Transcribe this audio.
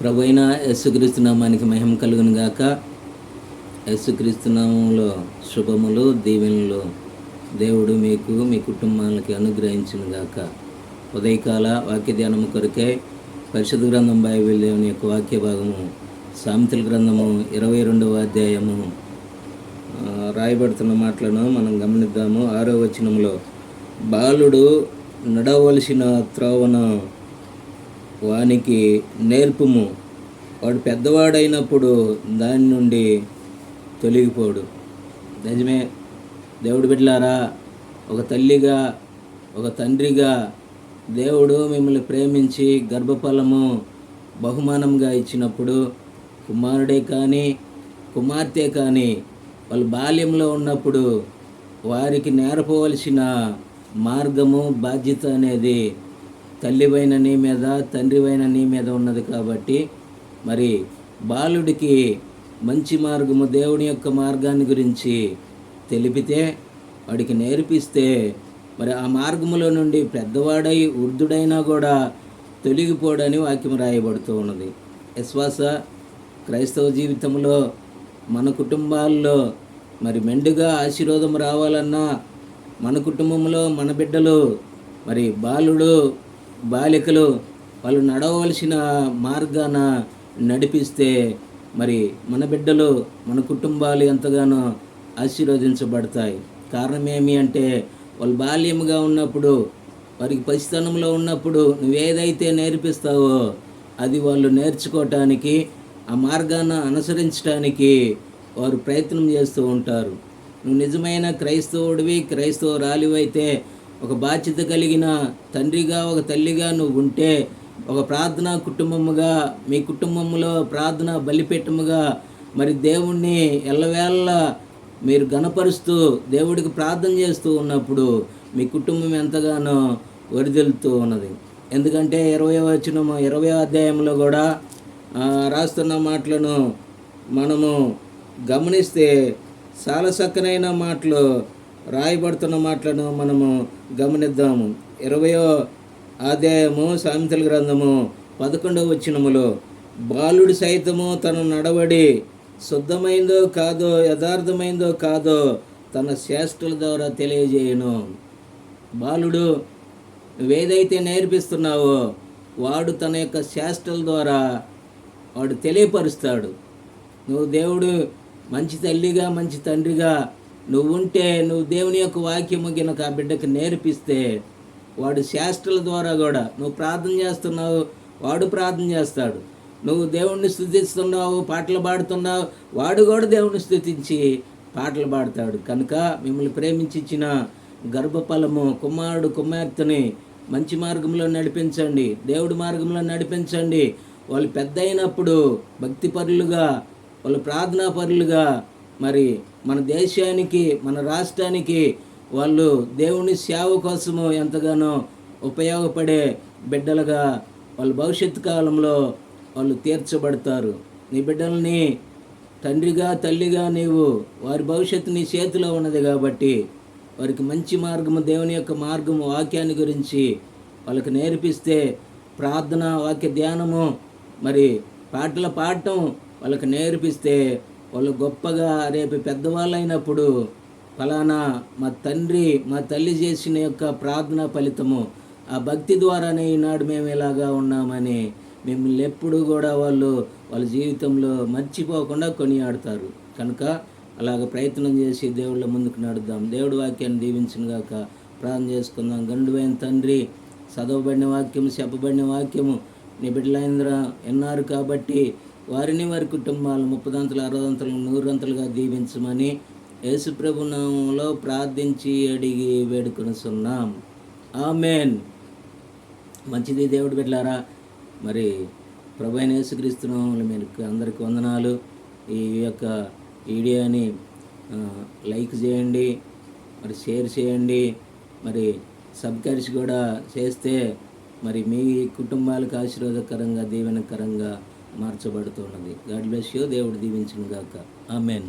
ప్రభువైన యేసుక్రీస్తు నామానికి మహిమ కలుగును గాక. యేసుక్రీస్తు నామములో శుభములు దీవెనలు దేవుడు మీకు మీ కుటుంబాలకి అనుగ్రహించును గాక. ఉదయకాల వాక్య ధ్యానము కొరకే పరిశుద్ధ గ్రంథం బైబిల్ దేవుని యొక్క వాక్య భాగము సామెతల గ్రంథము 22వ అధ్యాయము రాయబడుతున్న మాటలను మనం గమనిద్దాము. 6వ వచనములో, బాలుడు నడవలసిన త్రోవను వానికి నేర్పుము, వాడు పెద్దవాడైనప్పుడు దాని నుండి తొలగిపోడు. నిజమే దేవుడు బిడ్డలారా, ఒక తల్లిగా ఒక తండ్రిగా దేవుడు మిమ్మల్ని ప్రేమించి గర్భఫలము బహుమానంగా ఇచ్చినప్పుడు కుమారుడే కానీ కుమార్తె కానీ వాళ్ళు బాల్యంలో ఉన్నప్పుడు వారికి నేర్పవలసిన మార్గము బాధ్యత అనేది తల్లివైన నీ మీద తండ్రివైన నీ మీద ఉన్నది. కాబట్టి మరి బాలుడికి మంచి మార్గము దేవుని యొక్క మార్గాన్ని గురించి తెలిపితే, వాడికి నేర్పిస్తే మరి ఆ మార్గములో నుండి పెద్దవాడై వృద్ధుడైనా కూడా తొలగిపోడని వాక్యం రాయబడుతూ ఉన్నది. విశ్వాస క్రైస్తవ జీవితంలో మన కుటుంబాల్లో మరి మెండుగా ఆశీర్వాదం రావాలన్నా, మన కుటుంబంలో మన బిడ్డలు మరి బాలుడు బాలికలు వాళ్ళు నడవలసిన మార్గాన నడిపిస్తే మరి మన బిడ్డలు మన కుటుంబాలు ఎంతగానో ఆశీర్వదించబడతాయి. కారణం ఏమి అంటే, వాళ్ళు బాల్యముగా ఉన్నప్పుడు వారికి పసితనంలో ఉన్నప్పుడు నువ్వేదైతే నేర్పిస్తావో అది వాళ్ళు నేర్చుకోవటానికి, ఆ మార్గాన్ని అనుసరించడానికి వారు ప్రయత్నం చేస్తూ ఉంటారు. నువ్వు నిజమైన క్రైస్తవుడివి క్రైస్తవురాలివైతే, ఒక బాధ్యత కలిగిన తండ్రిగా ఒక తల్లిగా నువ్వు ఉంటే, ఒక ప్రార్థనా కుటుంబముగా మీ కుటుంబంలో ప్రార్థన బలిపెట్టముగా మరి దేవుణ్ణి ఎల్లవేళ మీరు గణపరుస్తూ దేవుడికి ప్రార్థన చేస్తూ ఉన్నప్పుడు మీ కుటుంబం ఎంతగానో వరిదిల్లుతూ ఉన్నది. ఎందుకంటే 20వ అధ్యాయంలో కూడా రాస్తున్న మాటలను మనము గమనిస్తే చాలా చక్కనైన మాటలు రాయబడుతున్న మాటలను మనము గమనిద్దాము. 20వ అధ్యాయము సామెతల గ్రంథము 11వ వచనములో, బాలుడు సైతము తన నడవడి శుద్ధమైందో కాదో యథార్థమైందో కాదో తన చేష్టల ద్వారా తెలియజేయను. బాలుడు నువ్వేదైతే నేర్పిస్తున్నావో వాడు తన యొక్క చేష్టల ద్వారా వాడు తెలియపరుస్తాడు. నువ్వు దేవుడు మంచి తల్లిగా మంచి తండ్రిగా నువ్వు ఉంటే, నువ్వు దేవుని యొక్క వాక్యము గినక ఆ బిడ్డకు నేర్పిస్తే, వాడు శాస్త్రాల ద్వారా కూడా నువ్వు ప్రార్థన చేస్తున్నావు, వాడు ప్రార్థన చేస్తాడు. నువ్వు దేవుణ్ణి స్తుతిస్తున్నావు, పాటలు పాడుతున్నావు, వాడు కూడా దేవుణ్ణి స్తుతించి పాటలు పాడతాడు. కనుక మిమ్మల్ని ప్రేమించి ఇచ్చిన గర్భఫలము కుమారుడు కుమార్తెని మంచి మార్గంలో నడిపించండి, దేవుడి మార్గంలో నడిపించండి. వాళ్ళు పెద్ద అయినప్పుడు భక్తిపరులుగా, వాళ్ళు ప్రార్థనాపరులుగా మరి మన దేశానికి మన రాష్ట్రానికి వాళ్ళు దేవుని సేవ కోసము ఎంతగానో ఉపయోగపడే బిడ్డలుగా వాళ్ళ భవిష్యత్తు కాలంలో వాళ్ళు తీర్చబడతారు. నీ బిడ్డల్ని తండ్రిగా తల్లిగా నీవు వారి భవిష్యత్తు నీ చేతిలో ఉన్నది కాబట్టి వారికి మంచి మార్గము దేవుని యొక్క మార్గము వాక్యాన్ని గురించి వాళ్ళకి నేర్పిస్తే, ప్రార్థన వాక్య ధ్యానము మరి పాటలు పాడటం వాళ్ళకి నేర్పిస్తే, వాళ్ళు గొప్పగా రేపు పెద్దవాళ్ళు అయినప్పుడు ఫలానా మా తండ్రి మా తల్లి చేసిన యొక్క ప్రార్థన ఫలితము ఆ భక్తి ద్వారానే ఈనాడు మేము ఇలాగా ఉన్నామని మిమ్మల్ని ఎప్పుడు కూడా వాళ్ళ జీవితంలో మర్చిపోకుండా కొనియాడతారు. కనుక అలాగ ప్రయత్నం చేసి దేవుళ్ళ ముందుకు నడుద్దాం. దేవుడి వాక్యాన్ని దీవించుగాక. ప్రార్థన చేసుకుందాం. గనుడైన తండ్రి, చదవబడిన వాక్యము చెప్పబడిన వాక్యము నీ బిడ్డలైంద్ర ఎన్నారు కాబట్టి వారిని వారి కుటుంబాలు 30 60 100 దీవించమని యేసుప్రభు నామములో ప్రార్థించి అడిగి వేడుకొనుచున్నాం. ఆమేన్. మంచిది దేవుడి బిడ్డలారా, మరి ప్రభువైన యేసుక్రీస్తు నామములో మీకు అందరికీ వందనాలు. ఈ యొక్క వీడియోని లైక్ చేయండి, మరి షేర్ చేయండి, మరి సబ్స్క్రైబ్ కూడా చేస్తే మరి మీ కుటుంబాలకు ఆశీర్వాదకరంగా దీవెనకరంగా మార్చబడుతున్నది. God bless you. దేవుడు దీవించును గాక. ఆమేన్.